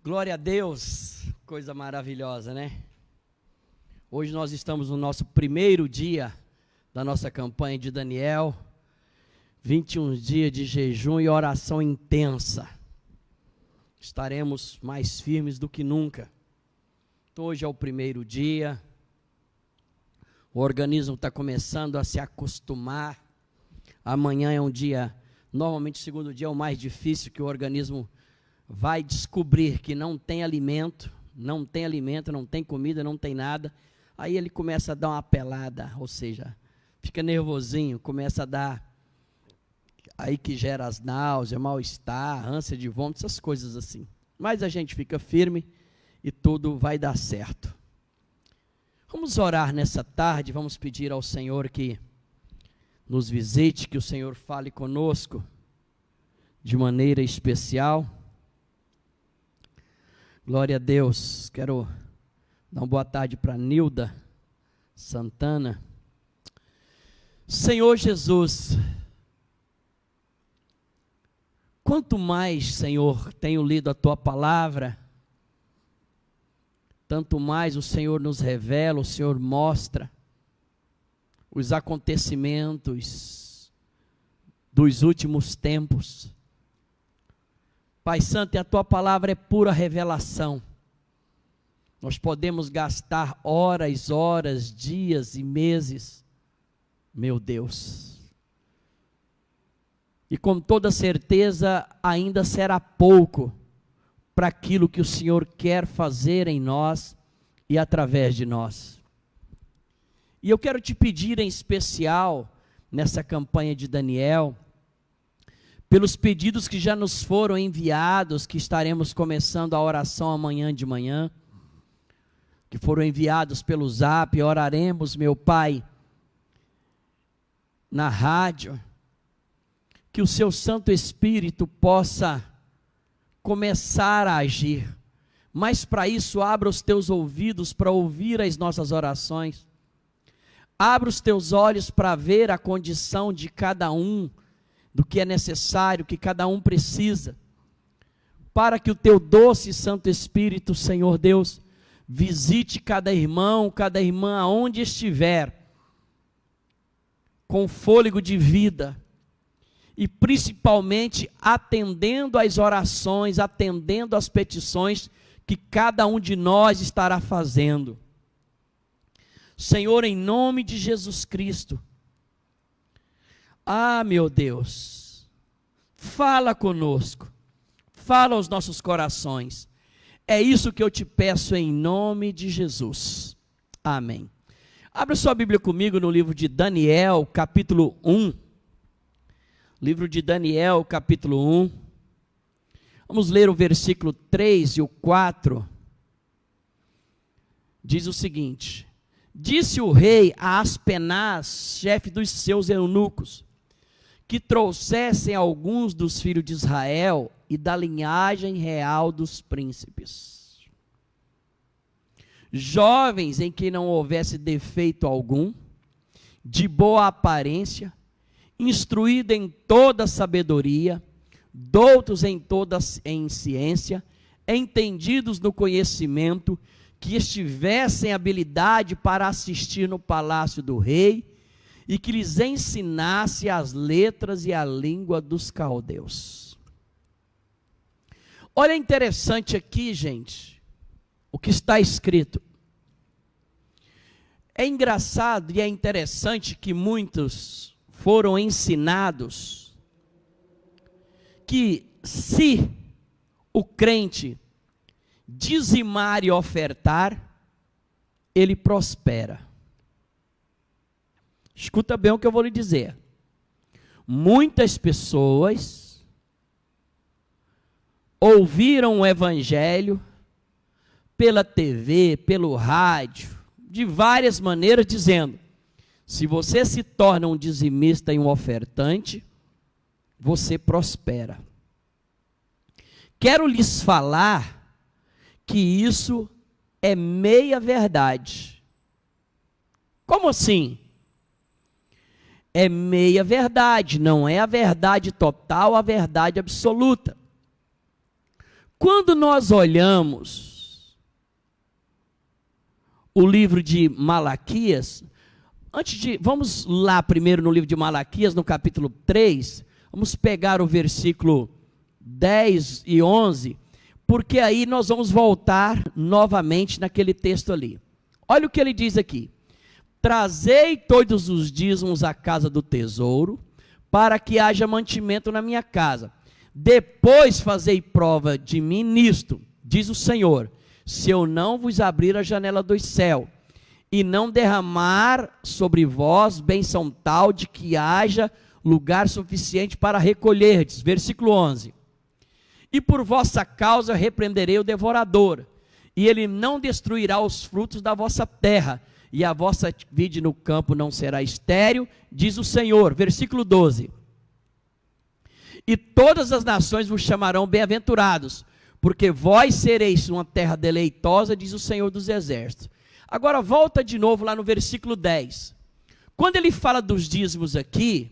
Glória a Deus, coisa maravilhosa, né? Hoje nós estamos no nosso primeiro dia da nossa campanha de Daniel, 21 dias de jejum e oração intensa. Estaremos mais firmes do que nunca. Então hoje é o primeiro dia, o organismo está começando a se acostumar. Amanhã é um dia, normalmente o segundo dia é o mais difícil, que o organismo vai descobrir que não tem alimento, não tem comida, não tem nada. Aí ele começa a dar uma pelada, ou seja, fica nervosinho, começa a dar, aí que gera as náuseas, mal-estar, ânsia de vômito, essas coisas assim. Mas a gente fica firme e tudo vai dar certo. Vamos orar nessa tarde, vamos pedir ao Senhor que nos visite, que o Senhor fale conosco de maneira especial. Glória a Deus. Quero dar uma boa tarde para Nilda Santana. Senhor Jesus, quanto mais, Senhor, tenho lido a Tua palavra, tanto mais o Senhor nos revela, o Senhor mostra os acontecimentos dos últimos tempos. Pai Santo, e a Tua palavra é pura revelação. Nós podemos gastar horas, dias e meses, meu Deus. E com toda certeza ainda será pouco para aquilo que o Senhor quer fazer em nós e através de nós. E eu quero te pedir em especial, nessa campanha de Daniel, pelos pedidos que já nos foram enviados, que estaremos começando a oração amanhã de manhã, que foram enviados pelo Zap, oraremos, meu Pai, na rádio, que o Seu Santo Espírito possa começar a agir, mas para isso abra os teus ouvidos para ouvir as nossas orações, abra os teus olhos para ver a condição de cada um, do que é necessário, que cada um precisa, para que o Teu doce e Santo Espírito, Senhor Deus, visite cada irmão, cada irmã, aonde estiver, com fôlego de vida, e principalmente atendendo às orações, atendendo às petições que cada um de nós estará fazendo. Senhor, em nome de Jesus Cristo, meu Deus, fala conosco, fala aos nossos corações, é isso que eu te peço em nome de Jesus, amém. Abra sua Bíblia comigo no livro de Daniel, capítulo 1, livro de Daniel, capítulo 1, vamos ler o versículo 3 e o 4, diz o seguinte: disse o rei a Aspenaz, chefe dos seus eunucos, que trouxessem alguns dos filhos de Israel e da linhagem real dos príncipes, jovens em que não houvesse defeito algum, de boa aparência, instruídos em toda sabedoria, doutos em ciência, entendidos no conhecimento, que estivessem habilidade para assistir no palácio do rei, e que lhes ensinasse as letras e a língua dos caldeus. Olha, interessante aqui, gente, o que está escrito. É engraçado e é interessante que muitos foram ensinados que se o crente dizimar e ofertar, ele prospera. Escuta bem o que eu vou lhe dizer. Muitas pessoas ouviram o evangelho pela TV, pelo rádio, de várias maneiras, dizendo: se você se torna um dizimista e um ofertante, você prospera. Quero lhes falar que isso é meia verdade. Como assim? É meia verdade, não é a verdade total, a verdade absoluta. Quando nós olhamos o livro de Malaquias, vamos lá primeiro no livro de Malaquias, no capítulo 3, vamos pegar o versículo 10 e 11, porque aí nós vamos voltar novamente naquele texto ali. Olha o que ele diz aqui: trazei todos os dízimos à casa do tesouro, para que haja mantimento na minha casa. Depois fazei prova de mim nisto, diz o Senhor, se eu não vos abrir a janela do céu, e não derramar sobre vós bênção tal de que haja lugar suficiente para recolherdes. Versículo 11. E por vossa causa repreenderei o devorador, e ele não destruirá os frutos da vossa terra, e a vossa vide no campo não será estéril, diz o Senhor. Versículo 12. E todas as nações vos chamarão bem-aventurados, porque vós sereis uma terra deleitosa, diz o Senhor dos exércitos. Agora volta de novo lá no versículo 10. Quando ele fala dos dízimos aqui,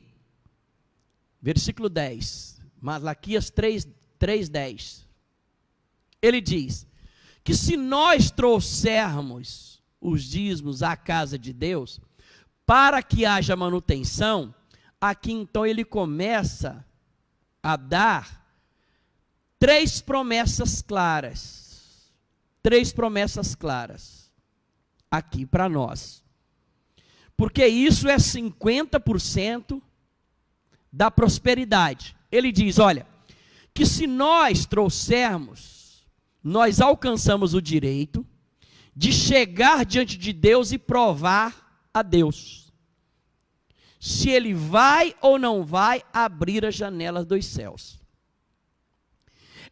versículo 10, Malaquias 3:10, ele diz que se nós trouxermos os dízimos à casa de Deus, para que haja manutenção, aqui então ele começa a dar três promessas claras aqui para nós, porque isso é 50% da prosperidade. Ele diz, olha, que se nós trouxermos, nós alcançamos o direito de chegar diante de Deus e provar a Deus se Ele vai ou não vai abrir as janelas dos céus.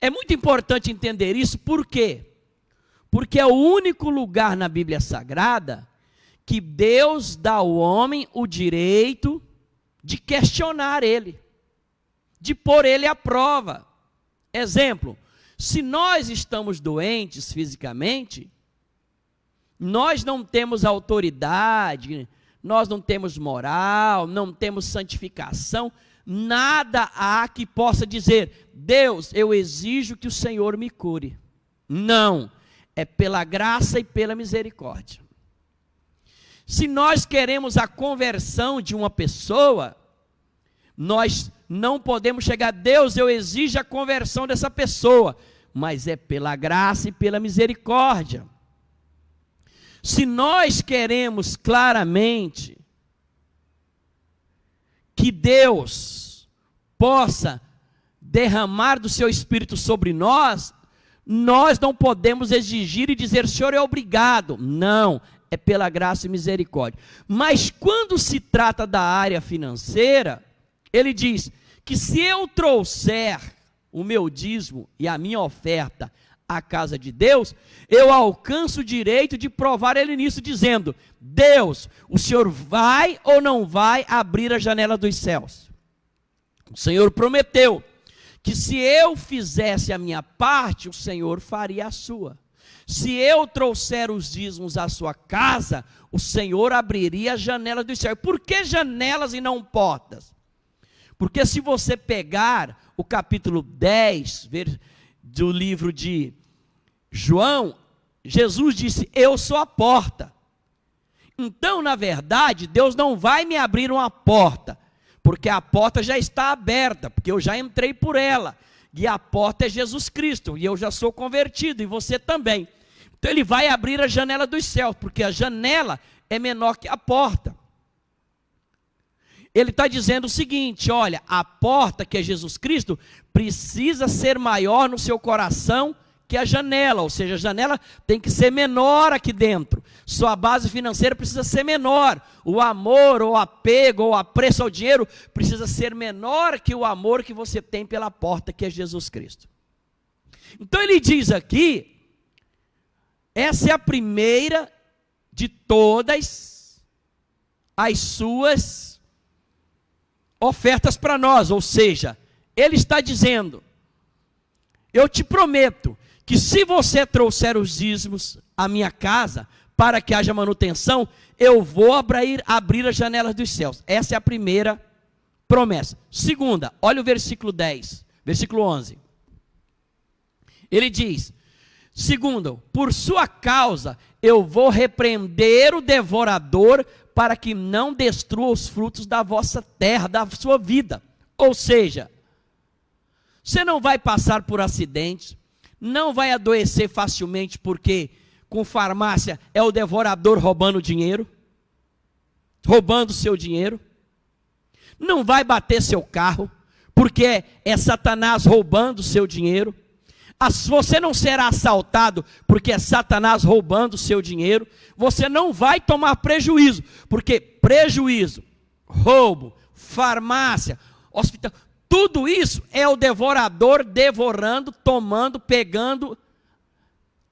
É muito importante entender isso, por quê? Porque é o único lugar na Bíblia Sagrada que Deus dá ao homem o direito de questionar Ele, de pôr Ele à prova. Exemplo, se nós estamos doentes fisicamente, nós não temos autoridade, nós não temos moral, não temos santificação, nada há que possa dizer, Deus, eu exijo que o Senhor me cure. Não, é pela graça e pela misericórdia. Se nós queremos a conversão de uma pessoa, nós não podemos chegar, Deus, eu exijo a conversão dessa pessoa, mas é pela graça e pela misericórdia. Se nós queremos claramente que Deus possa derramar do seu Espírito sobre nós, nós não podemos exigir e dizer, Senhor, é obrigado. Não, é pela graça e misericórdia. Mas quando se trata da área financeira, ele diz que se eu trouxer o meu dízimo e a minha oferta à casa de Deus, eu alcanço o direito de provar Ele nisso, dizendo, Deus, o Senhor vai ou não vai abrir a janela dos céus? O Senhor prometeu que se eu fizesse a minha parte, o Senhor faria a sua. Se eu trouxer os dízimos à sua casa, o Senhor abriria a janela dos céus. Por que janelas e não portas? Porque se você pegar o capítulo 10 do livro de João, Jesus disse, eu sou a porta. Então, na verdade, Deus não vai me abrir uma porta, porque a porta já está aberta, porque eu já entrei por ela, e a porta é Jesus Cristo, e eu já sou convertido, e você também. Então Ele vai abrir a janela dos céus, porque a janela é menor que a porta. Ele está dizendo o seguinte, olha, a porta, que é Jesus Cristo, precisa ser maior no seu coração que a janela, ou seja, a janela tem que ser menor aqui dentro, sua base financeira precisa ser menor, o amor, ou apego, ou apreço ao dinheiro, precisa ser menor que o amor que você tem pela porta, que é Jesus Cristo. Então ele diz aqui, essa é a primeira de todas as suas ofertas para nós, ou seja, ele está dizendo, eu te prometo, que se você trouxer os dízimos à minha casa, para que haja manutenção, eu vou abrir as janelas dos céus. Essa é a primeira promessa. Segunda, olha o versículo 10, versículo 11. Ele diz: segundo, por sua causa eu vou repreender o devorador para que não destrua os frutos da vossa terra, da sua vida. Ou seja, você não vai passar por acidentes, não vai adoecer facilmente, porque com farmácia é o devorador roubando dinheiro, roubando seu dinheiro. Não vai bater seu carro, porque é Satanás roubando seu dinheiro. Você não será assaltado, porque é Satanás roubando seu dinheiro. Você não vai tomar prejuízo, porque prejuízo, roubo, farmácia, hospital, tudo isso é o devorador devorando, tomando, pegando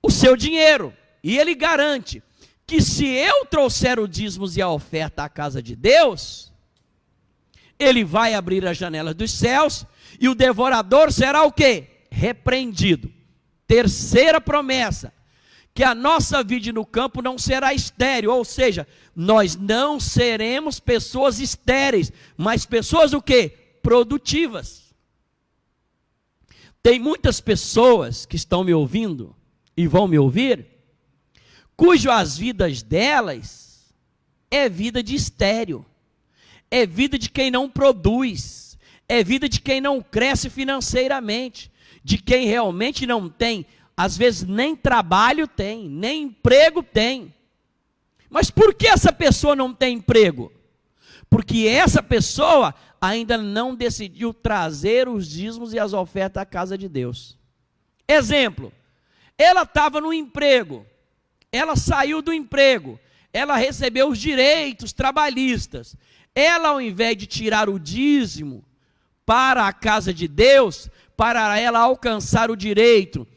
o seu dinheiro. E ele garante que se eu trouxer o dízimos e a oferta à casa de Deus, ele vai abrir as janelas dos céus e o devorador será o quê? Repreendido. Terceira promessa, que a nossa vida no campo não será estéril, ou seja, nós não seremos pessoas estéreis, mas pessoas o quê? Produtivas. Tem muitas pessoas que estão me ouvindo e vão me ouvir, cujas vidas delas é vida de estéril, é vida de quem não produz, é vida de quem não cresce financeiramente, de quem realmente não tem, às vezes nem trabalho tem, nem emprego tem. Mas por que essa pessoa não tem emprego? Porque essa pessoa ainda não decidiu trazer os dízimos e as ofertas à casa de Deus. Exemplo, ela estava no emprego, ela saiu do emprego, ela recebeu os direitos trabalhistas. Ela, ao invés de tirar o dízimo para a casa de Deus, para ela alcançar o direito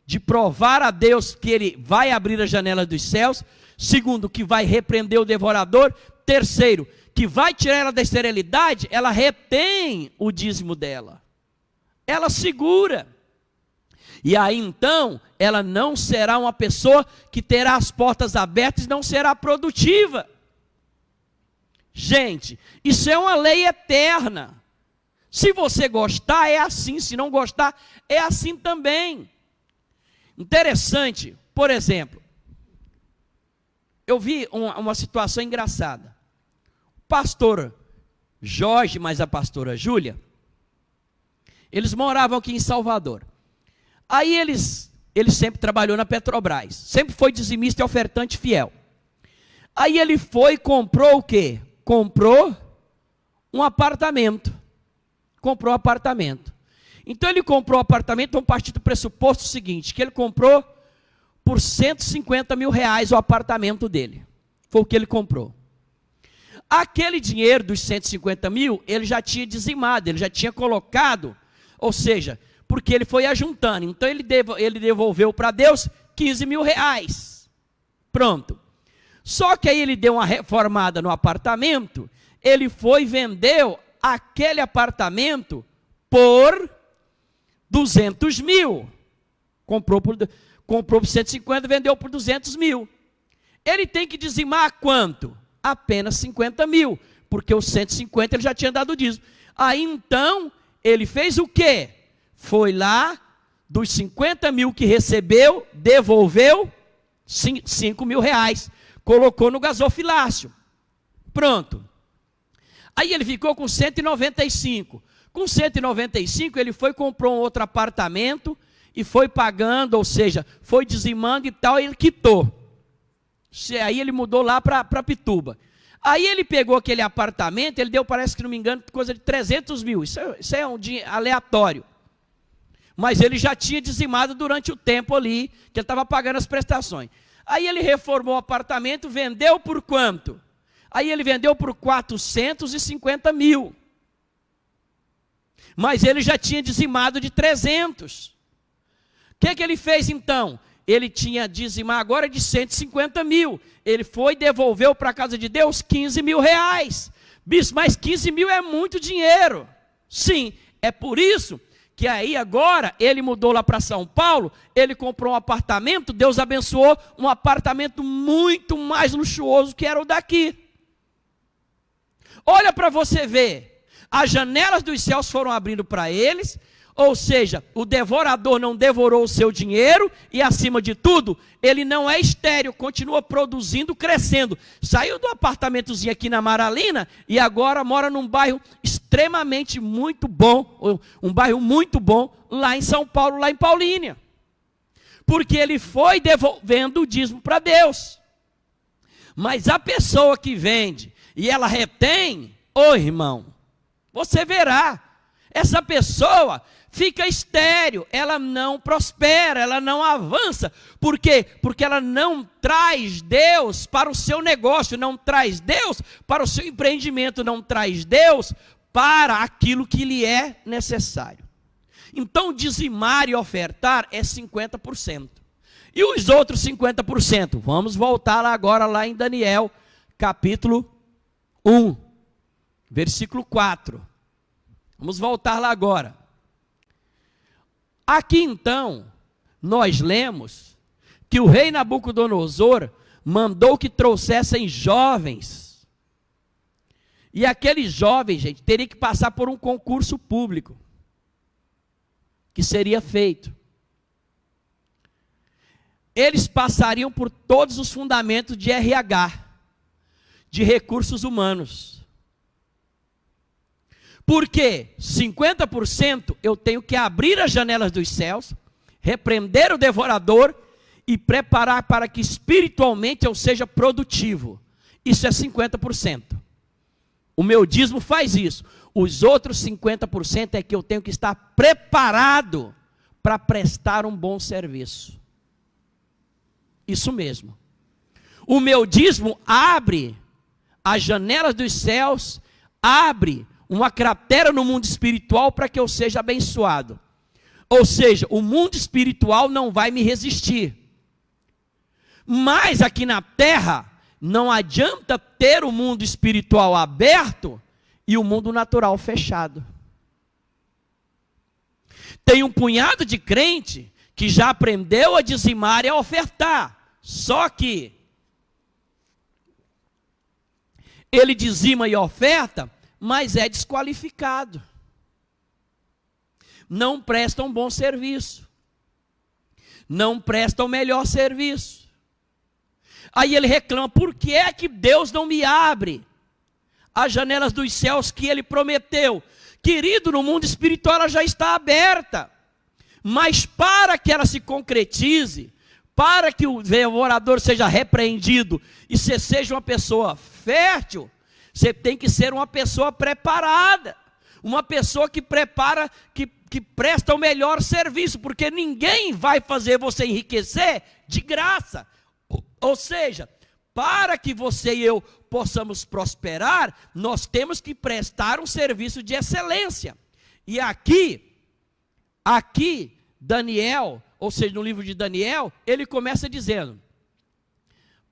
de provar a Deus que Ele vai abrir as janelas dos céus. Segundo, que vai repreender o devorador. Terceiro, que vai tirar ela da esterilidade, ela retém o dízimo dela. Ela segura. E aí então, ela não será uma pessoa que terá as portas abertas e não será produtiva. Gente, isso é uma lei eterna. Se você gostar, é assim. Se não gostar, é assim também. Interessante, por exemplo, eu vi uma situação engraçada. O pastor Jorge, mais a pastora Júlia, eles moravam aqui em Salvador. Aí ele sempre trabalhou na Petrobras, sempre foi dizimista e ofertante fiel. Aí ele foi e comprou o quê? Comprou um apartamento. Comprou um apartamento. Então ele comprou um apartamento, vamos partir do pressuposto seguinte, que ele comprou por 150 mil reais o apartamento dele. Foi o que ele comprou. Aquele dinheiro dos 150 mil, ele já tinha dizimado, ele já tinha colocado, ou seja, porque ele foi ajuntando. Então ele devolveu para Deus 15 mil reais. Pronto. Só que aí ele deu uma reformada no apartamento, ele foi e vendeu aquele apartamento por 200 mil. Comprou por 150, vendeu por 200 mil. Ele tem que dizimar quanto? Apenas 50 mil, porque os 150 ele já tinha dado o dízimo. Aí então, ele fez o quê? Foi lá, dos 50 mil que recebeu, devolveu 5 mil reais. Colocou no gasofilácio. Pronto. Aí ele ficou com 195. Com 195, ele foi e comprou um outro apartamento e foi pagando, ou seja, foi dizimando e tal, e ele quitou. Aí ele mudou lá para Pituba. Aí ele pegou aquele apartamento, ele deu, parece que não me engano, coisa de 300 mil. Isso é um dinheiro aleatório. Mas ele já tinha dizimado durante o tempo ali, que ele estava pagando as prestações. Aí ele reformou o apartamento, vendeu por quanto? Aí ele vendeu por 450 mil. Mas ele já tinha dizimado de 300. O que ele fez então? Ele tinha dizimado agora de 150 mil. Ele foi e devolveu para a casa de Deus 15 mil reais. Bispo, mas 15 mil é muito dinheiro. Sim, é por isso que aí agora ele mudou lá para São Paulo, ele comprou um apartamento, Deus abençoou, um apartamento muito mais luxuoso que era o daqui. Olha para você ver, as janelas dos céus foram abrindo para eles, Ou seja, o devorador não devorou o seu dinheiro e, acima de tudo, ele não é estéril, continua produzindo, crescendo. Saiu do apartamentozinho aqui na Maralina e agora mora num bairro extremamente muito bom, um bairro muito bom, lá em São Paulo, lá em Paulínia. Porque ele foi devolvendo o dízimo para Deus. Mas a pessoa que vende e ela retém, ô irmão, você verá, essa pessoa fica estéril, ela não prospera, ela não avança. Por quê? Porque ela não traz Deus para o seu negócio, não traz Deus para o seu empreendimento, não traz Deus para aquilo que lhe é necessário. Então, dizimar e ofertar é 50%. E os outros 50%? Vamos voltar lá agora lá em Daniel, capítulo 1, versículo 4. Vamos voltar lá agora. Aqui então, nós lemos que o rei Nabucodonosor mandou que trouxessem jovens. E aqueles jovens, gente, teriam que passar por um concurso público, que seria feito. Eles passariam por todos os fundamentos de RH, de recursos humanos. Porque 50% eu tenho que abrir as janelas dos céus, repreender o devorador e preparar para que espiritualmente eu seja produtivo. Isso é 50%. O meu dízimo faz isso. Os outros 50% é que eu tenho que estar preparado para prestar um bom serviço. Isso mesmo. O meu dízimo abre as janelas dos céus, abre uma cratera no mundo espiritual para que eu seja abençoado. Ou seja, o mundo espiritual não vai me resistir. Mas aqui na terra, não adianta ter o mundo espiritual aberto e o mundo natural fechado. Tem um punhado de crente que já aprendeu a dizimar e a ofertar. Só que ele dizima e oferta, mas é desqualificado. Não presta um bom serviço. Não presta o melhor serviço. Aí ele reclama, por que é que Deus não me abre as janelas dos céus que ele prometeu? Querido, no mundo espiritual ela já está aberta. Mas para que ela se concretize, para que o devorador seja repreendido e você seja uma pessoa fértil, você tem que ser uma pessoa preparada, uma pessoa que prepara, que presta o melhor serviço, porque ninguém vai fazer você enriquecer de graça. Ou seja, para que você e eu possamos prosperar, nós temos que prestar um serviço de excelência. E aqui, Daniel, ou seja, no livro de Daniel, ele começa dizendo,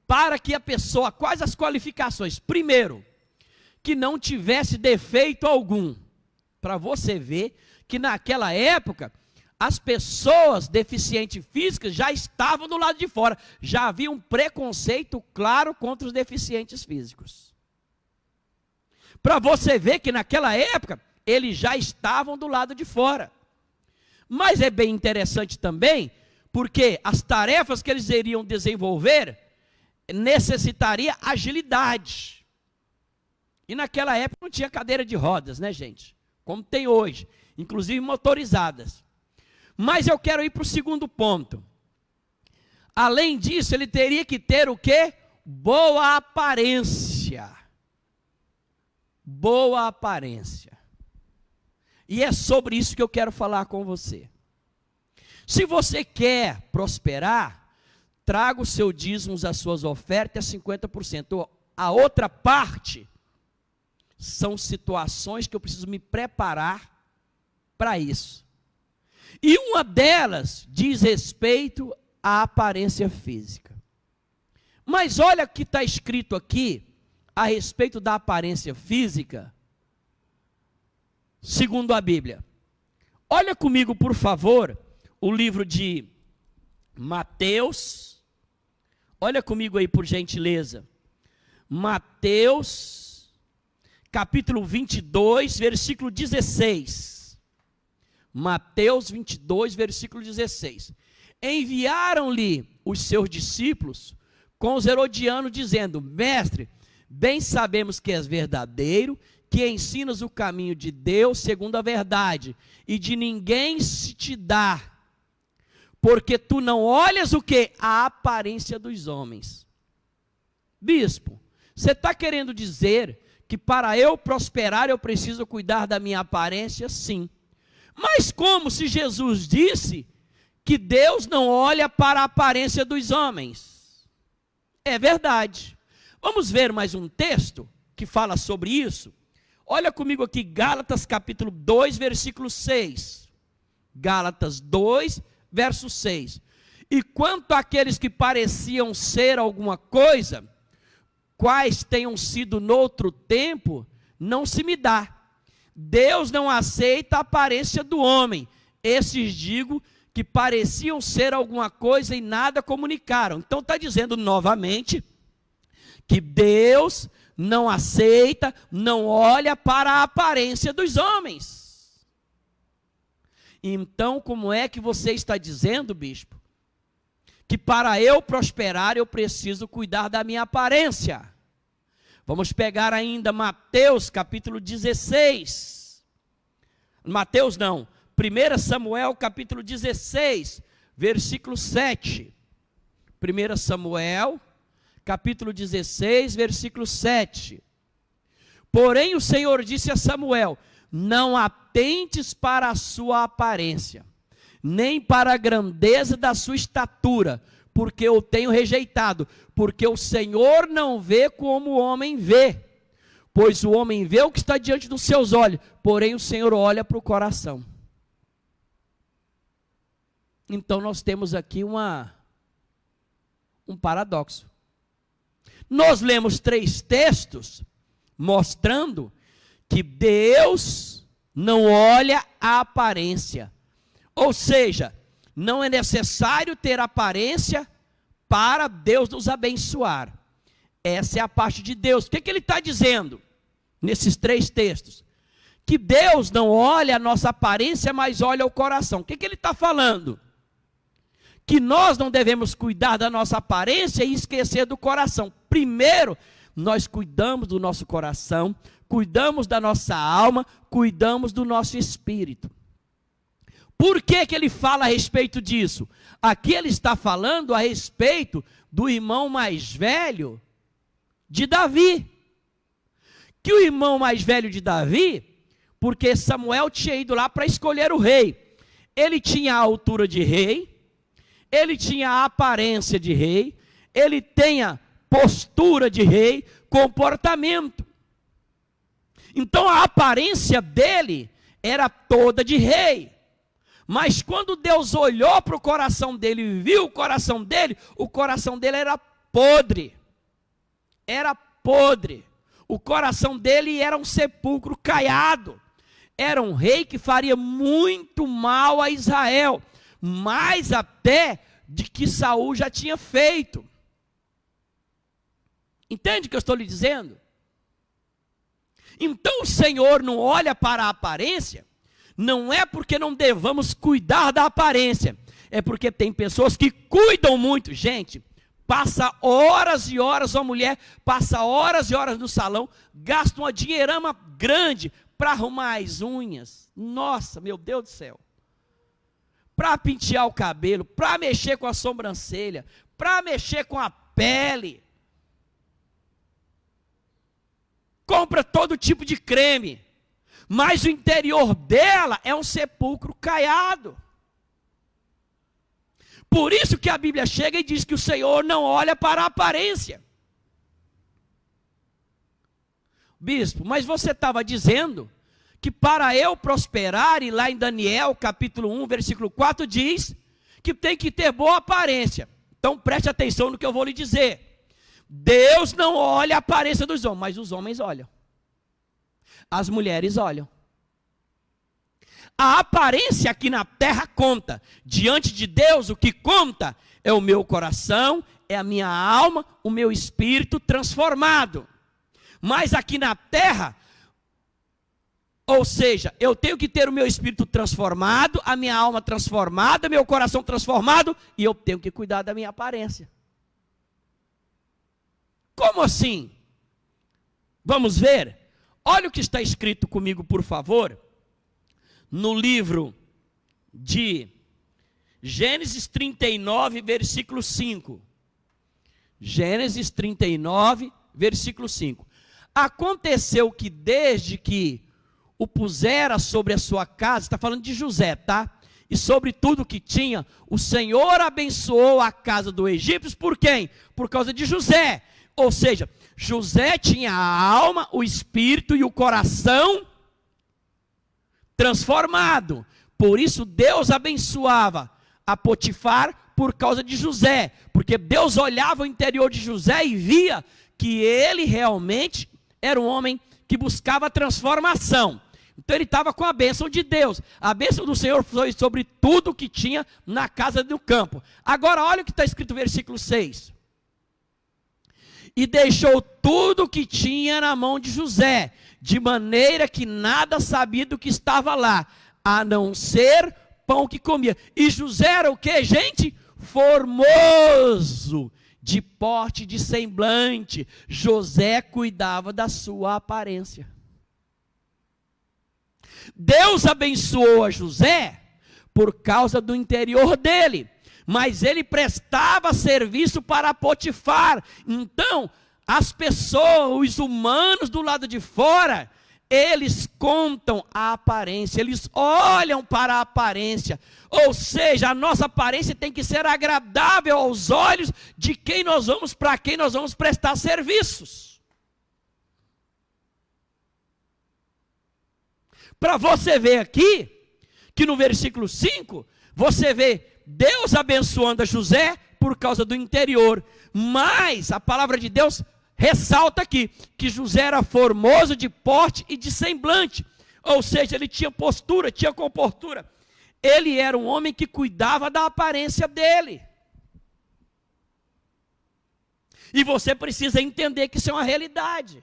para que a pessoa, quais as qualificações? Primeiro, que não tivesse defeito algum. Para você ver que naquela época, as pessoas deficientes físicas já estavam do lado de fora. Já havia um preconceito claro contra os deficientes físicos. Para você ver que naquela época, eles já estavam do lado de fora. Mas é bem interessante também, porque as tarefas que eles iriam desenvolver necessitaria agilidade. E naquela época não tinha cadeira de rodas, né, gente? Como tem hoje, inclusive motorizadas. Mas eu quero ir para o segundo ponto. Além disso, ele teria que ter o quê? Boa aparência. Boa aparência. E é sobre isso que eu quero falar com você. Se você quer prosperar, traga os seus dízimos, as suas ofertas, 50%. A outra parte são situações que eu preciso me preparar para isso. E uma delas diz respeito à aparência física. Mas olha o que está escrito aqui a respeito da aparência física, segundo a Bíblia. Olha comigo, por favor, o livro de Mateus. Olha comigo aí, por gentileza. Mateus, capítulo 22, versículo 16. Mateus 22, versículo 16. Enviaram-lhe os seus discípulos com os herodianos, dizendo: Mestre, bem sabemos que és verdadeiro, que ensinas o caminho de Deus segundo a verdade, e de ninguém se te dá, porque tu não olhas o que? A aparência dos homens. Bispo, você está querendo dizer que para eu prosperar eu preciso cuidar da minha aparência? Sim. Mas como se Jesus disse que Deus não olha para a aparência dos homens? É verdade. Vamos ver mais um texto que fala sobre isso? Olha comigo aqui, Gálatas capítulo 2, versículo 6. Gálatas 2, verso 6. E quanto àqueles que pareciam ser alguma coisa, quais tenham sido noutro tempo, não se me dá. Deus não aceita a aparência do homem. Esses digo que pareciam ser alguma coisa e nada comunicaram. Então está dizendo novamente que Deus não aceita, não olha para a aparência dos homens. Então, como é que você está dizendo, bispo, que para eu prosperar eu preciso cuidar da minha aparência? Vamos pegar ainda Mateus capítulo 16. Mateus não, 1 Samuel capítulo 16, versículo 7. 1 Samuel capítulo 16, versículo 7. Porém o Senhor disse a Samuel: não atentes para a sua aparência, nem para a grandeza da sua estatura, porque eu tenho rejeitado, porque o Senhor não vê como o homem vê, pois o homem vê o que está diante dos seus olhos, porém o Senhor olha para o coração. Então nós temos aqui um paradoxo. Nós lemos 3 textos mostrando que Deus não olha a aparência, ou seja, não é necessário ter aparência para Deus nos abençoar. Essa é a parte de Deus. O que ele está dizendo nesses 3 textos? Que Deus não olha a nossa aparência, mas olha o coração. O que ele está falando? Que nós não devemos cuidar da nossa aparência e esquecer do coração. Primeiro, nós cuidamos do nosso coração, cuidamos da nossa alma, cuidamos do nosso espírito. Por que ele fala a respeito disso? Aqui ele está falando a respeito do irmão mais velho de Davi. Que o irmão mais velho de Davi, porque Samuel tinha ido lá para escolher o rei. Ele tinha a altura de rei, ele tinha a aparência de rei, ele tinha postura de rei, comportamento. Então a aparência dele era toda de rei. Mas quando Deus olhou para o coração dele e viu o coração dele era podre. Era podre. O coração dele era um sepulcro caiado. Era um rei que faria muito mal a Israel, mais até de que Saul já tinha feito. Entende o que eu estou lhe dizendo? Então o Senhor não olha para a aparência, não é porque não devamos cuidar da aparência, é porque tem pessoas que cuidam muito. Gente, passa horas e horas, uma mulher passa horas e horas no salão, gasta uma dinheirama grande para arrumar as unhas. Nossa, meu Deus do céu. Para pentear o cabelo, para mexer com a sobrancelha, para mexer com a pele. Compra todo tipo de creme, mas o interior dela é um sepulcro caiado. Por isso que a Bíblia chega e diz que o Senhor não olha para a aparência. Bispo, mas você estava dizendo que para eu prosperar, e lá em Daniel capítulo 1, versículo 4 diz que tem que ter boa aparência. Então preste atenção no que eu vou lhe dizer. Deus não olha a aparência dos homens, mas os homens olham. As mulheres olham. A aparência aqui na terra conta. Diante de Deus, o que conta é o meu coração, é a minha alma, o meu espírito transformado. Mas aqui na terra, Ou seja, eu tenho que ter o meu espírito transformado, a minha alma transformada, meu coração transformado, e eu tenho que cuidar da minha aparência. Como assim? Vamos ver? Olha o que está escrito comigo, por favor, no livro de Gênesis 39, versículo 5. Gênesis 39, versículo 5. Aconteceu que desde que o pusera sobre a sua casa, está falando de José, tá? E sobre tudo que tinha, o Senhor abençoou a casa do egípcio, por quem? Por causa de José. Ou seja, José tinha a alma, o espírito e o coração transformado. Por isso Deus abençoava a Potifar por causa de José. Porque Deus olhava o interior de José e via que ele realmente era um homem que buscava transformação. Então ele estava com a bênção de Deus. A bênção do Senhor foi sobre tudo que tinha na casa do campo. Agora olha o que está escrito no versículo 6. E deixou tudo o que tinha na mão de José, de maneira que nada sabia do que estava lá, a não ser pão que comia. E José era o que, gente? Formoso, de porte, de semblante. José cuidava da sua aparência. Deus abençoou a José por causa do interior dele, mas ele prestava serviço para Potifar. Então, as pessoas, os humanos do lado de fora, eles contam a aparência, eles olham para a aparência. Ou seja, a nossa aparência tem que ser agradável aos olhos de quem nós vamos, para quem nós vamos prestar serviços. Para você ver aqui, que no versículo 5, você vê Deus abençoando a José por causa do interior. Mas a palavra de Deus ressalta aqui, que José era formoso de porte e de semblante. Ou seja, ele tinha postura, tinha comportura. Ele era um homem que cuidava da aparência dele. E você precisa entender que isso é uma realidade.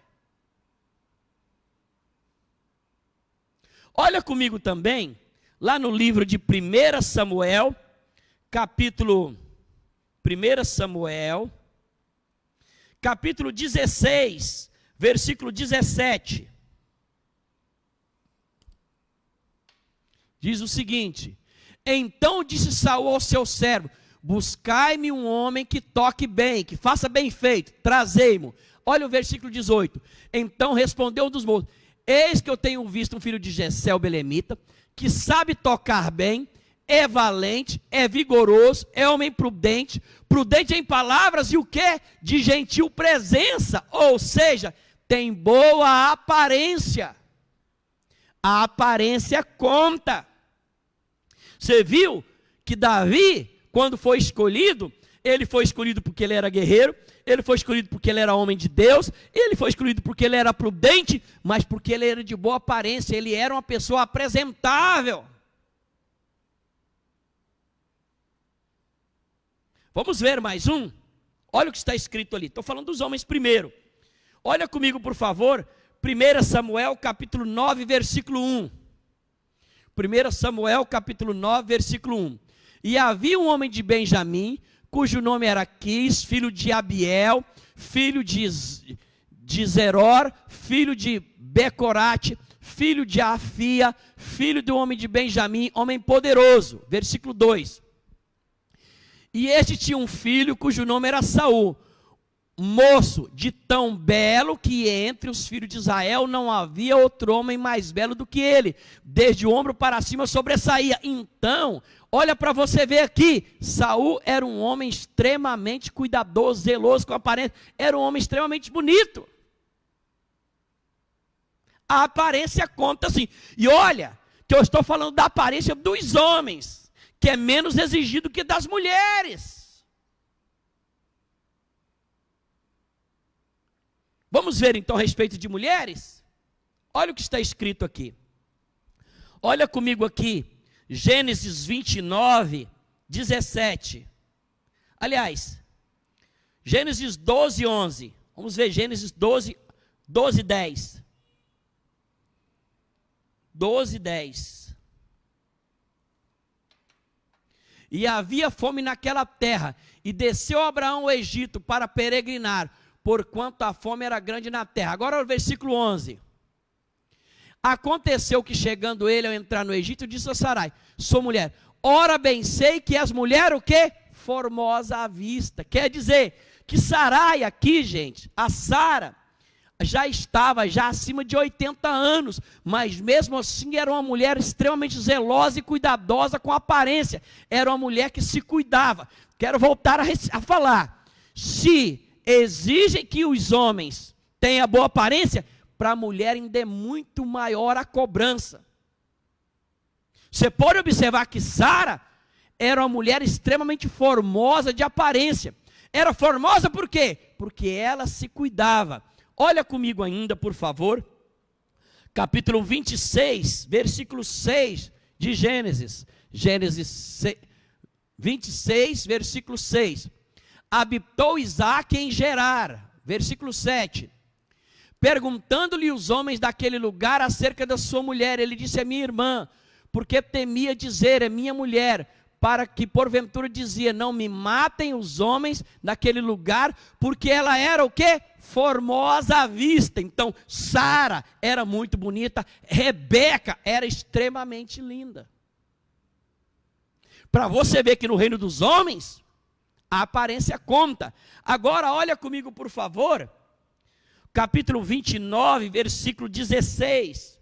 Olha comigo também, lá no livro de 1 Samuel, capítulo 16, versículo 17. Diz o seguinte: então disse Saul ao seu servo: buscai-me um homem que toque bem, que faça bem feito, trazei-mo. Olha o versículo 18. Então respondeu um dos moços: eis que eu tenho visto um filho de Jessé, o belemita, que sabe tocar bem, é valente, é vigoroso, é homem prudente, prudente em palavras e o que? De gentil presença, ou seja, tem boa aparência. A aparência conta. Você viu que Davi, quando foi escolhido, ele foi escolhido porque ele era guerreiro, ele foi escolhido porque ele era homem de Deus, ele foi escolhido porque ele era prudente, mas porque ele era de boa aparência, ele era uma pessoa apresentável. Vamos ver mais um? Olha o que está escrito ali, estou falando dos homens primeiro. Olha comigo, por favor, 1 Samuel capítulo 9, versículo 1. 1 Samuel capítulo 9, versículo 1. E havia um homem de Benjamim, cujo nome era Quis, filho de Abiel, filho de Zeror, filho de Becorate, filho de Afia, filho do homem de Benjamim, homem poderoso. Versículo 2. E este tinha um filho cujo nome era Saul, moço de tão belo que entre os filhos de Israel não havia outro homem mais belo do que ele, desde o ombro para cima sobressaía. Então, olha para você ver aqui, Saul era um homem extremamente cuidadoso, zeloso com a aparência, era um homem extremamente bonito. A aparência conta assim. E olha, que eu estou falando da aparência dos homens, que é menos exigido que das mulheres. Vamos ver então a respeito de mulheres? Olha o que está escrito aqui. Olha comigo aqui, Gênesis 29, 17. Aliás, Gênesis 12, 11. Vamos ver Gênesis 12, 10. 12, 10. E havia fome naquela terra, e desceu Abraão ao Egito para peregrinar, porquanto a fome era grande na terra. Agora o versículo 11. Aconteceu que chegando ele ao entrar no Egito, disse a Sarai, sou mulher, ora bem sei que és mulher o quê? Formosa à vista. Quer dizer que Sarai aqui, gente, a Sara, já estava acima de 80 anos, mas mesmo assim era uma mulher extremamente zelosa e cuidadosa com a aparência, era uma mulher que se cuidava. Quero voltar a falar, se exigem que os homens tenham boa aparência, para a mulher ainda é muito maior a cobrança. Você pode observar que Sara era uma mulher extremamente formosa de aparência. Era formosa por quê? Porque ela se cuidava. Olha comigo ainda, por favor, capítulo 26, versículo 6 de Gênesis. Gênesis 26, versículo 6. Habitou Isaque em Gerar, versículo 7. Perguntando-lhe os homens daquele lugar acerca da sua mulher, ele disse, é minha irmã, porque temia dizer, é minha mulher, para que porventura dizia, não me matem os homens daquele lugar, porque ela era o quê? Formosa à vista. Então, Sara era muito bonita, Rebeca era extremamente linda. Para você ver que no reino dos homens, a aparência conta. Agora, olha comigo, por favor, capítulo 29, versículo 16.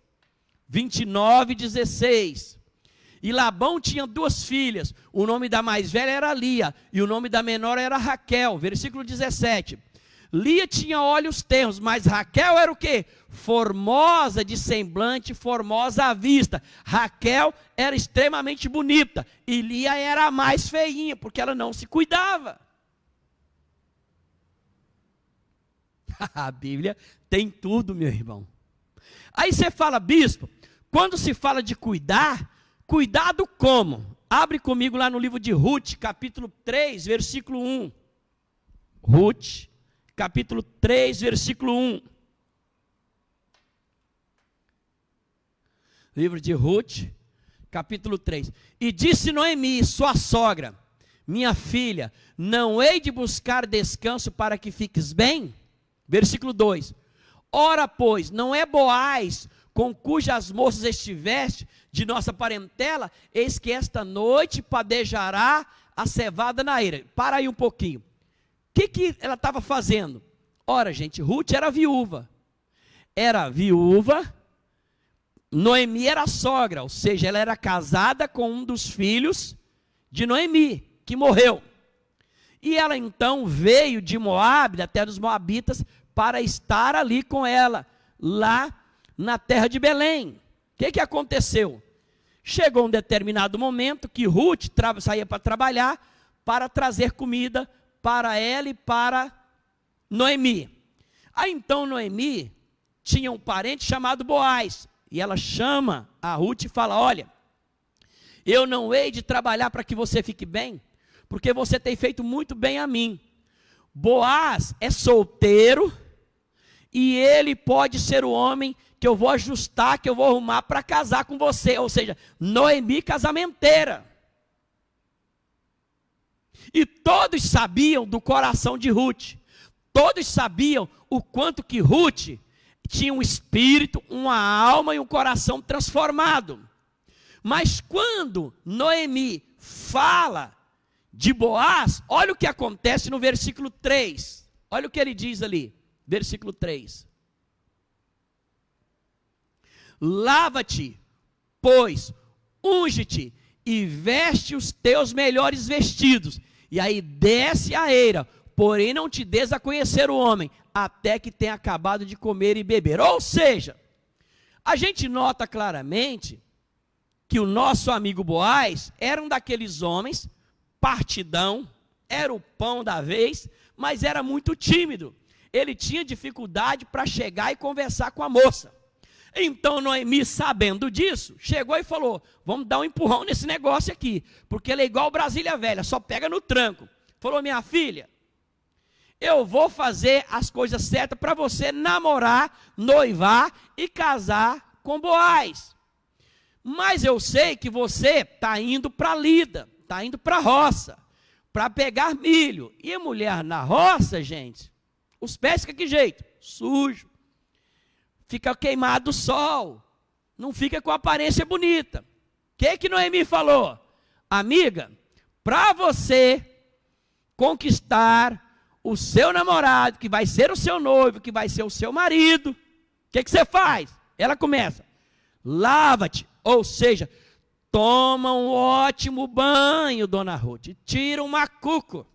29, 16. E Labão tinha duas filhas, o nome da mais velha era Lia, e o nome da menor era Raquel, versículo 17. Lia tinha olhos tenros, mas Raquel era o quê? Formosa de semblante, formosa à vista. Raquel era extremamente bonita, e Lia era a mais feinha, porque ela não se cuidava. A Bíblia tem tudo, meu irmão. Aí você fala, bispo, quando se fala de cuidar, cuidado como? Abre comigo lá no livro de Ruth, capítulo 3, versículo 1. Ruth, capítulo 3, versículo 1. Livro de Ruth, capítulo 3. E disse Noemi, sua sogra, minha filha, não hei de buscar descanso para que fiques bem? Versículo 2. Ora, pois, não é Boaz com cujas moças estiveste de nossa parentela, eis que esta noite padejará a cevada na eira. Para aí um pouquinho. O que ela estava fazendo? Ora, gente, Ruth era viúva. Era viúva, Noemi era sogra, ou seja, ela era casada com um dos filhos de Noemi, que morreu. E ela então veio de Moabe, até dos Moabitas, para estar ali com ela, lá na terra de Belém. O que aconteceu? Chegou um determinado momento que Ruth saía para trabalhar, para trazer comida para ela e para Noemi. Aí então Noemi tinha um parente chamado Boaz, e ela chama a Ruth e fala, olha, eu não hei de trabalhar para que você fique bem, porque você tem feito muito bem a mim. Boaz é solteiro, e ele pode ser o homem que eu vou ajustar, que eu vou arrumar para casar com você. Ou seja, Noemi casamenteira. E todos sabiam do coração de Ruth. Todos sabiam o quanto que Ruth tinha um espírito, uma alma e um coração transformado. Mas quando Noemi fala de Boaz, olha o que acontece no versículo 3. Olha o que ele diz ali. Versículo 3. Lava-te, pois, unge-te e veste os teus melhores vestidos. E aí desce a eira, porém não te des a conhecer o homem, até que tenha acabado de comer e beber. Ou seja, a gente nota claramente que o nosso amigo Boaz era um daqueles homens, partidão, era o pão da vez, mas era muito tímido. Ele tinha dificuldade para chegar e conversar com a moça. Então Noemi, sabendo disso, chegou e falou, vamos dar um empurrão nesse negócio aqui, porque ele é igual Brasília Velha, só pega no tranco. Falou, minha filha, eu vou fazer as coisas certas para você namorar, noivar e casar com Boaz. Mas eu sei que você está indo para a lida, está indo para a roça, para pegar milho. E a mulher na roça, gente, os pés ficam que jeito? Sujo. Fica queimado o sol. Não fica com aparência bonita. O que Noemi falou? Amiga, para você conquistar o seu namorado, que vai ser o seu noivo, que vai ser o seu marido, o que você faz? Ela começa, lava-te, ou seja, toma um ótimo banho, dona Ruth, tira um macuco,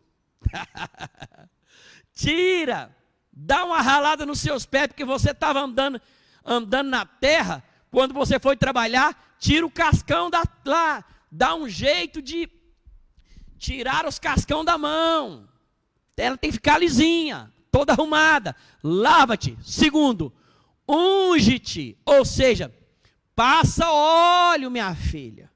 tira, dá uma ralada nos seus pés, porque você estava andando na terra, quando você foi trabalhar, tira o cascão lá, dá um jeito de tirar os cascão da mão, ela tem que ficar lisinha, toda arrumada, lava-te. Segundo, unge-te, ou seja, passa óleo, minha filha,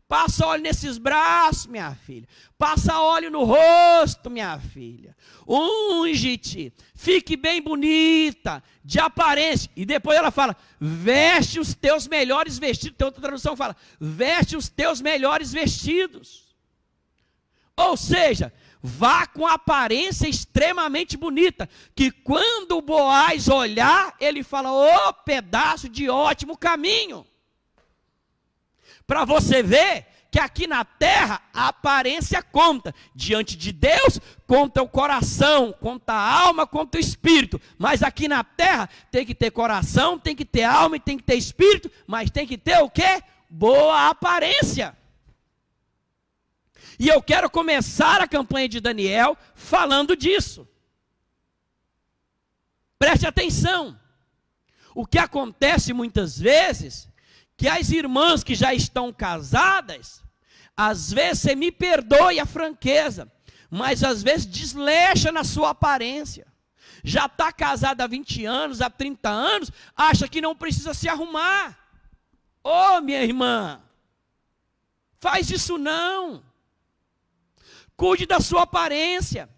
passa óleo nesses braços, minha filha, passa óleo no rosto, minha filha, unge-te, fique bem bonita, de aparência. E depois ela fala, veste os teus melhores vestidos. Tem outra tradução que fala, veste os teus melhores vestidos. Ou seja, vá com aparência extremamente bonita, que quando o Boaz olhar, ele fala, ô pedaço de ótimo caminho. Para você ver que aqui na terra a aparência conta. Diante de Deus, conta o coração, conta a alma, conta o espírito. Mas aqui na terra tem que ter coração, tem que ter alma e tem que ter espírito, mas tem que ter o quê? Boa aparência. E eu quero começar a campanha de Daniel falando disso. Preste atenção. O que acontece muitas vezes, que as irmãs que já estão casadas, às vezes, você me perdoe a franqueza, mas às vezes desleixa na sua aparência. Já está casada há 20 anos, há 30 anos, acha que não precisa se arrumar. Ô, minha irmã, faz isso não. Cuide da sua aparência.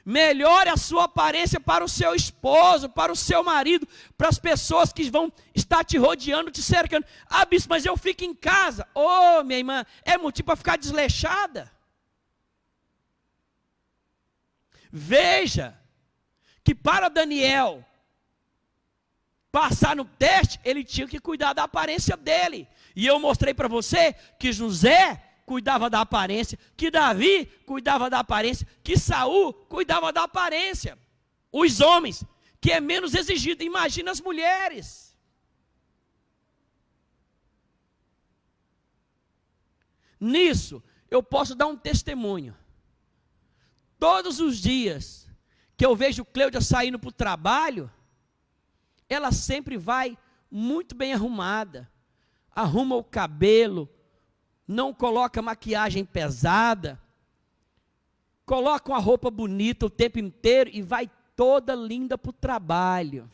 Melhore a sua aparência para o seu esposo, para o seu marido, para as pessoas que vão estar te rodeando, te cercando. Ah, bispo, mas eu fico em casa. Ô, minha irmã, é motivo para ficar desleixada. Veja que para Daniel passar no teste, ele tinha que cuidar da aparência dele. E eu mostrei para você que José cuidava da aparência, que Davi cuidava da aparência, que Saul cuidava da aparência. Os homens, que é menos exigido, imagina as mulheres. Nisso, eu posso dar um testemunho. Todos os dias que eu vejo Cleudia saindo para o trabalho, ela sempre vai muito bem arrumada, arruma o cabelo, não coloca maquiagem pesada, coloca uma roupa bonita o tempo inteiro e vai toda linda para o trabalho.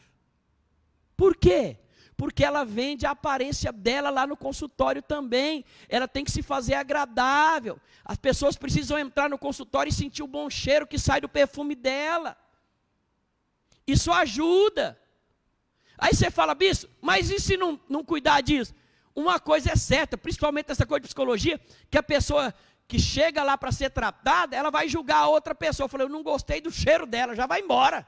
Por quê? Porque ela vende a aparência dela lá no consultório também. Ela tem que se fazer agradável. As pessoas precisam entrar no consultório e sentir o bom cheiro que sai do perfume dela. Isso ajuda. Aí você fala, bispo, mas e se não cuidar disso? Uma coisa é certa, principalmente essa coisa de psicologia, que a pessoa que chega lá para ser tratada, ela vai julgar a outra pessoa. Eu falei, eu não gostei do cheiro dela, já vai embora.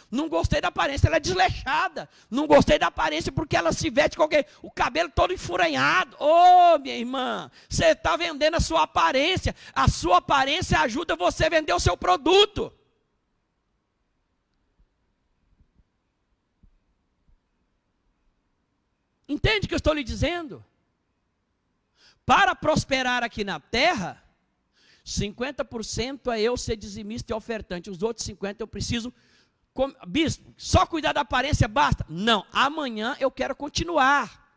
Não gostei da aparência, ela é desleixada. Não gostei da aparência porque ela se veste com o cabelo todo enfuranhado. Ô, minha irmã, você está vendendo a sua aparência. A sua aparência ajuda você a vender o seu produto. Entende o que eu estou lhe dizendo? Para prosperar aqui na terra, 50% é eu ser dizimista e ofertante. Os outros 50% eu preciso... Bispo, só cuidar da aparência basta? Não, amanhã eu quero continuar.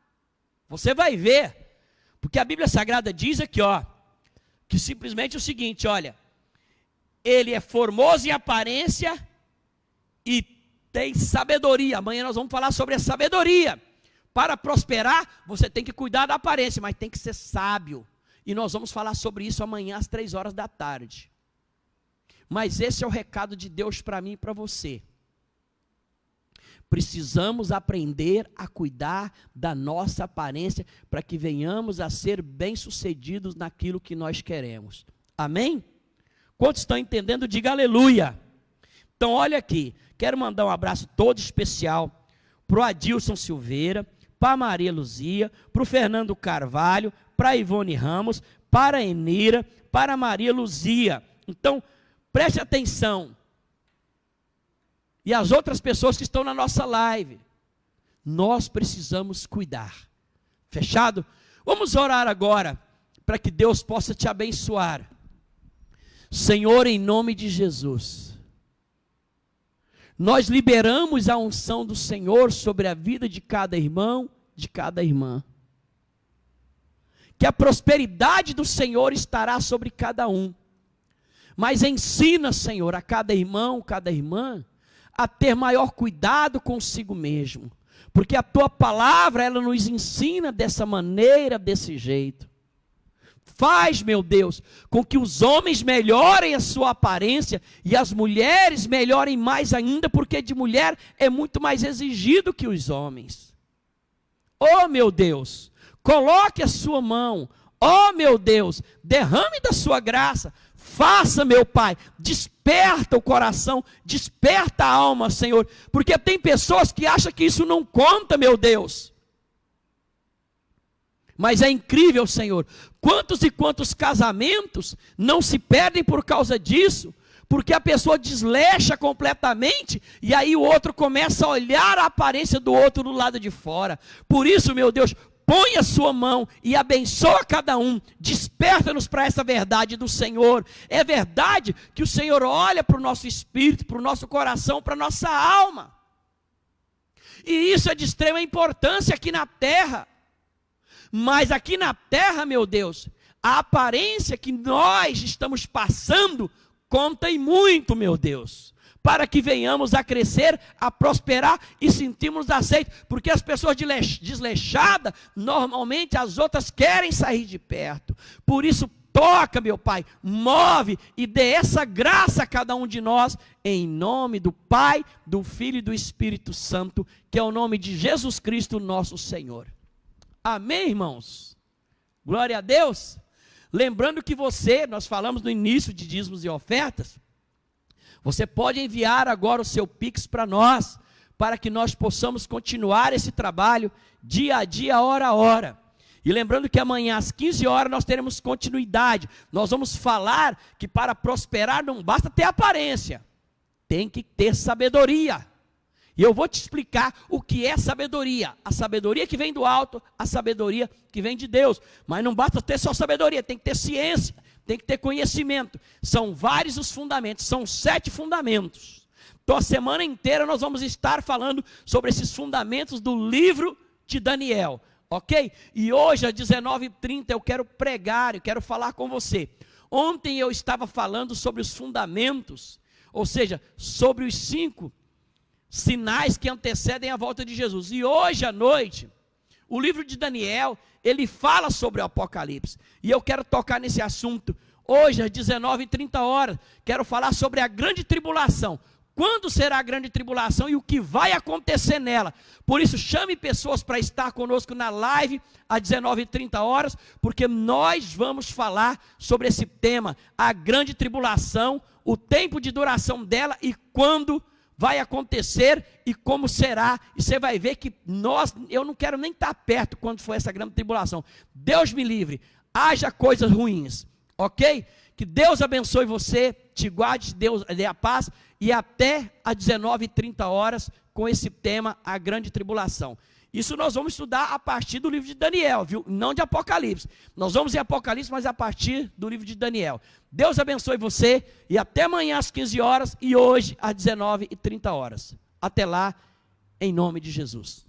Você vai ver. Porque a Bíblia Sagrada diz aqui, ó, que simplesmente é o seguinte, olha, ele é formoso em aparência e tem sabedoria. Amanhã nós vamos falar sobre a sabedoria. Para prosperar, você tem que cuidar da aparência, mas tem que ser sábio. E nós vamos falar sobre isso amanhã às 15h. Mas esse é o recado de Deus para mim e para você. Precisamos aprender a cuidar da nossa aparência para que venhamos a ser bem-sucedidos naquilo que nós queremos. Amém? Quantos estão entendendo? Diga aleluia. Então olha aqui, quero mandar um abraço todo especial para o Adilson Silveira, para a Maria Luzia, para o Fernando Carvalho, para a Ivone Ramos, para a Enira, para a Maria Luzia. Então, preste atenção. E as outras pessoas que estão na nossa live. Nós precisamos cuidar. Fechado? Vamos orar agora, para que Deus possa te abençoar. Senhor, em nome de Jesus, nós liberamos a unção do Senhor sobre a vida de cada irmão, de cada irmã. Que a prosperidade do Senhor estará sobre cada um. Mas ensina, Senhor, a cada irmão, cada irmã, a ter maior cuidado consigo mesmo. Porque a tua palavra, ela nos ensina dessa maneira, desse jeito. Faz, meu Deus, com que os homens melhorem a sua aparência e as mulheres melhorem mais ainda, porque de mulher é muito mais exigido que os homens. Oh, meu Deus, coloque a sua mão. Oh, meu Deus, derrame da sua graça. Faça, meu Pai, desperta o coração, desperta a alma, Senhor, porque tem pessoas que acham que isso não conta, meu Deus. Mas é incrível, Senhor, quantos e quantos casamentos não se perdem por causa disso, porque a pessoa desleixa completamente, e aí o outro começa a olhar a aparência do outro do lado de fora. Por isso, meu Deus, põe a sua mão e abençoa cada um, desperta-nos para essa verdade do Senhor. É verdade que o Senhor olha para o nosso espírito, para o nosso coração, para a nossa alma. E isso é de extrema importância aqui na terra. Mas aqui na terra, meu Deus, a aparência que nós estamos passando conta e muito, meu Deus, para que venhamos a crescer, a prosperar e sentirmos aceitos, porque as pessoas desleixadas, normalmente as outras querem sair de perto. Por isso, toca, meu Pai, move e dê essa graça a cada um de nós, em nome do Pai, do Filho e do Espírito Santo, que é o nome de Jesus Cristo, nosso Senhor. Amém, irmãos? Glória a Deus. Lembrando que nós falamos no início de dízimos e ofertas, você pode enviar agora o seu Pix para nós, para que nós possamos continuar esse trabalho dia a dia, hora a hora. E lembrando que amanhã às 15 horas nós teremos continuidade. Nós vamos falar que para prosperar não basta ter aparência, tem que ter sabedoria. E eu vou te explicar o que é sabedoria. A sabedoria que vem do alto, a sabedoria que vem de Deus. Mas não basta ter só sabedoria, tem que ter ciência, tem que ter conhecimento. São vários os fundamentos, são 7 fundamentos. Então a semana inteira nós vamos estar falando sobre esses fundamentos do livro de Daniel. Ok? E hoje às 19h30 eu quero pregar, eu quero falar com você. Ontem eu estava falando sobre os fundamentos, ou seja, sobre os 5 sinais que antecedem a volta de Jesus. E hoje à noite, o livro de Daniel, ele fala sobre o Apocalipse. E eu quero tocar nesse assunto. Hoje às 19h30, quero falar sobre a grande tribulação. Quando será a grande tribulação e o que vai acontecer nela. Por isso, chame pessoas para estar conosco na live às 19h30, porque nós vamos falar sobre esse tema, a grande tribulação, o tempo de duração dela e quando vai acontecer e como será. E você vai ver que eu não quero nem estar perto quando for essa grande tribulação. Deus me livre, haja coisas ruins, ok? Que Deus abençoe você, te guarde, Deus dê a paz, e até às 19h30 com esse tema, a grande tribulação. Isso nós vamos estudar a partir do livro de Daniel, viu? Não de Apocalipse. Nós vamos em Apocalipse, mas a partir do livro de Daniel. Deus abençoe você e até amanhã às 15 horas e hoje às 19h30. Até lá, em nome de Jesus.